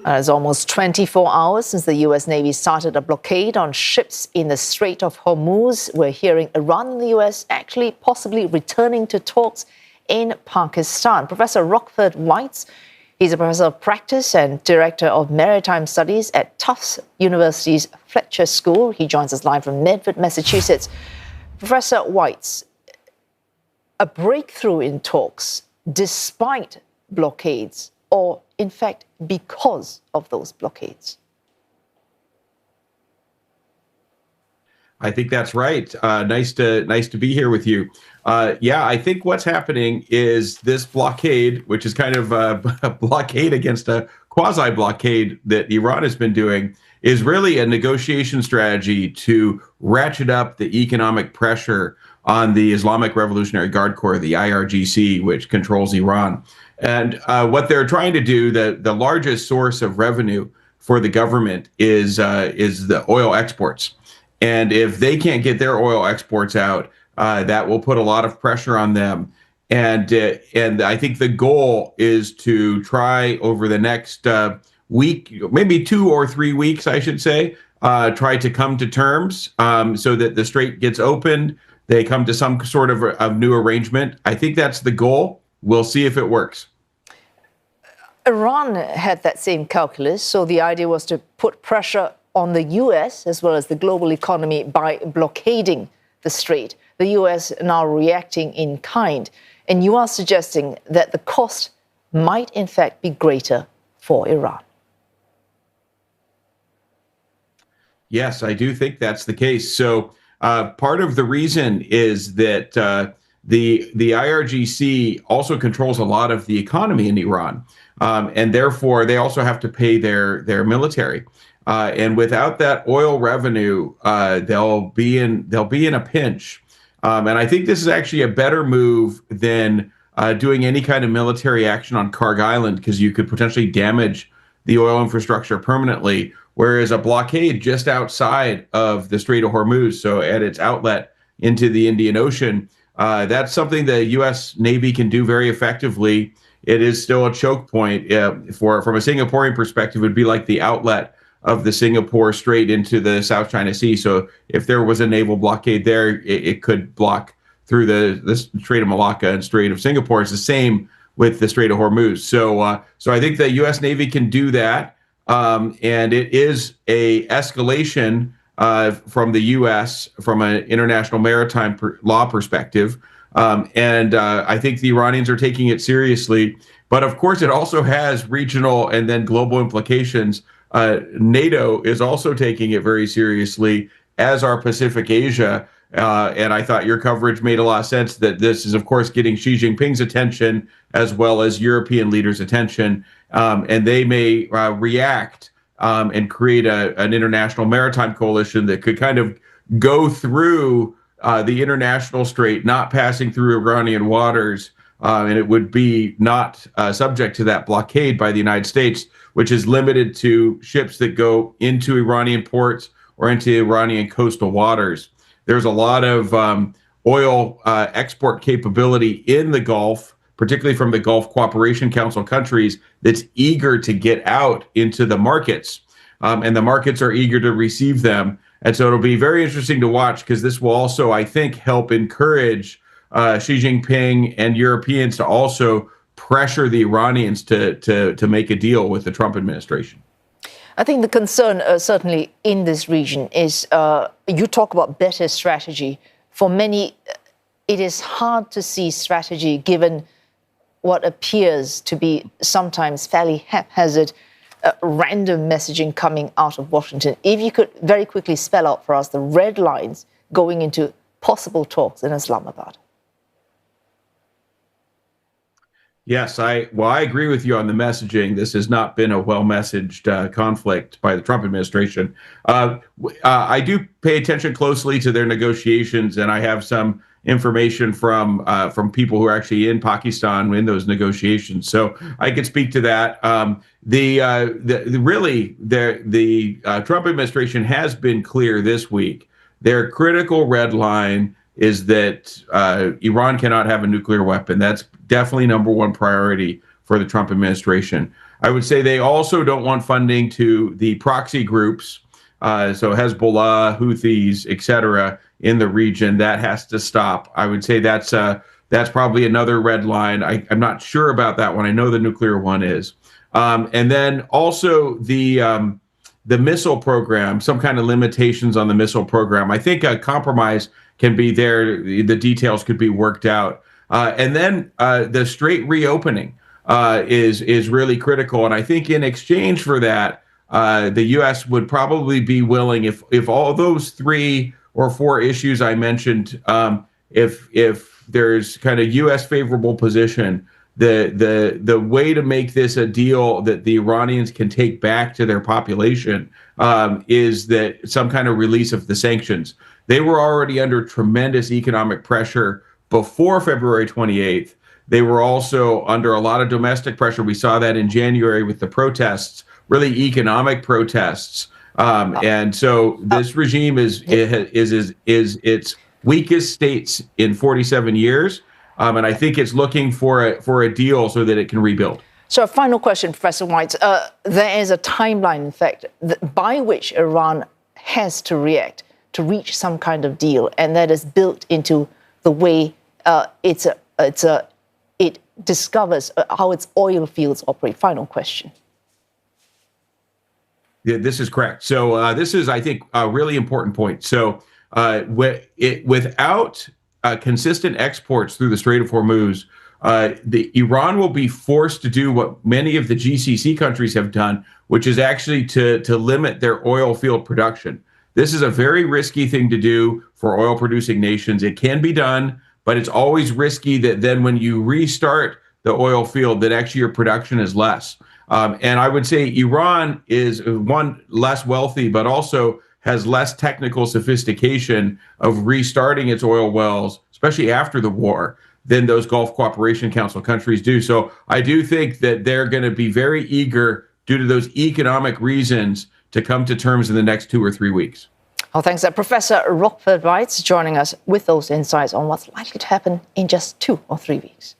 It's almost 24 hours since the U.S. Navy started a blockade on ships in the Strait of Hormuz. We're hearing Iran and the U.S. actually possibly returning to talks in Pakistan. Professor Rockford Weitz, he's a professor of practice and director of Maritime Studies at Tufts University's Fletcher School. He joins us live from Medford, Massachusetts. Professor Weitz, a breakthrough in talks despite blockades, or in fact because of those blockades? I think that's right. Nice to be here with you. I think what's happening is this blockade, which is kind of a blockade against a quasi-blockade that Iran has been doing, is really a negotiation strategy to ratchet up the economic pressure on the Islamic Revolutionary Guard Corps, the IRGC, which controls Iran. And what they're trying to do, the largest source of revenue for the government is the oil exports. And if they can't get their oil exports out, that will put a lot of pressure on them. And I think the goal is to try over the next week, maybe 2 or 3 weeks, I should say, try to come to terms so that the strait gets opened. They come to some sort of new arrangement. I think that's the goal. We'll see if it works. Iran had that same calculus. So the idea was to put pressure on the U.S. as well as the global economy by blockading the strait. The U.S. now reacting in kind. And you are suggesting that the cost might, in fact, be greater for Iran. Yes, I do think that's the case. So part of the reason is that the IRGC also controls a lot of the economy in Iran, and therefore they also have to pay their military. And without that oil revenue, they'll be in a pinch. And I think this is actually a better move than doing any kind of military action on Kharg Island, because you could potentially damage the oil infrastructure permanently. Whereas a blockade just outside of the Strait of Hormuz, so at its outlet into the Indian Ocean, that's something the U.S. Navy can do very effectively. It is still a choke point. From a Singaporean perspective, it would be like the outlet of the Singapore Strait into the South China Sea. So if there was a naval blockade there, it could block through the Strait of Malacca and Strait of Singapore. It's the same with the Strait of Hormuz. So I think the U.S. Navy can do that. And it is a escalation from the U.S. from an international maritime law perspective. I think the Iranians are taking it seriously. But of course, it also has regional and then global implications. NATO is also taking it very seriously, as are Pacific Asia. And I thought your coverage made a lot of sense that this is, of course, getting Xi Jinping's attention as well as European leaders' attention. And they may react and create an international maritime coalition that could kind of go through the international strait, not passing through Iranian waters. And it would be not subject to that blockade by the United States, which is limited to ships that go into Iranian ports or into Iranian coastal waters. There's a lot of oil export capability in the Gulf, particularly from the Gulf Cooperation Council countries, that's eager to get out into the markets. And the markets are eager to receive them. And so it'll be very interesting to watch, because this will also, I think, help encourage Xi Jinping and Europeans to also pressure the Iranians to make a deal with the Trump administration. I think the concern certainly in this region is you talk about better strategy. For many, it is hard to see strategy given what appears to be sometimes fairly haphazard, random messaging coming out of Washington. If you could very quickly spell out for us the red lines going into possible talks in Islamabad. Yes, I agree with you on the messaging. This has not been a well-messaged conflict by the Trump administration. I do pay attention closely to their negotiations, and I have some information from people who are actually in Pakistan in those negotiations, so I could speak to that. The Trump administration has been clear this week. Their critical red line is that Iran cannot have a nuclear weapon. That's definitely number one priority for the Trump administration. I would say they also don't want funding to the proxy groups, so Hezbollah, Houthis, et cetera, in the region. That has to stop. I would say that's probably another red line. I'm not sure about that one. I know the nuclear one is. And then also the missile program, some kind of limitations on the missile program. I think a compromise can be there. The details could be worked out. And then the strait reopening is really critical. And I think in exchange for that, the U.S. would probably be willing, if all those 3 or 4 issues I mentioned, if there's kind of U.S. favorable position, the way to make this a deal that the Iranians can take back to their population is that some kind of release of the sanctions. They were already under tremendous economic pressure before February 28th. They were also under a lot of domestic pressure. We saw that in January with the protests, really economic protests. And so this regime is its weakest states in 47 years. And I think it's looking for a deal so that it can rebuild. So a final question, Professor Weitz. There is a timeline, in fact, by which Iran has to react to reach some kind of deal, and that is built into the way it discovers how its oil fields operate. Final question. Yeah, this is correct. So this is, I think, a really important point. So without consistent exports through the Strait of Hormuz, Iran will be forced to do what many of the GCC countries have done, which is actually to limit their oil field production. This is a very risky thing to do for oil-producing nations. It can be done, but it's always risky that then when you restart the oil field, that actually your production is less. And I would say Iran is, one, less wealthy, but also has less technical sophistication of restarting its oil wells, especially after the war, than those Gulf Cooperation Council countries do. So I do think that they're going to be very eager, due to those economic reasons, to come to terms in the next 2 or 3 weeks. Oh, thanks. Professor Rockford Weitz joining us with those insights on what's likely to happen in just 2 or 3 weeks.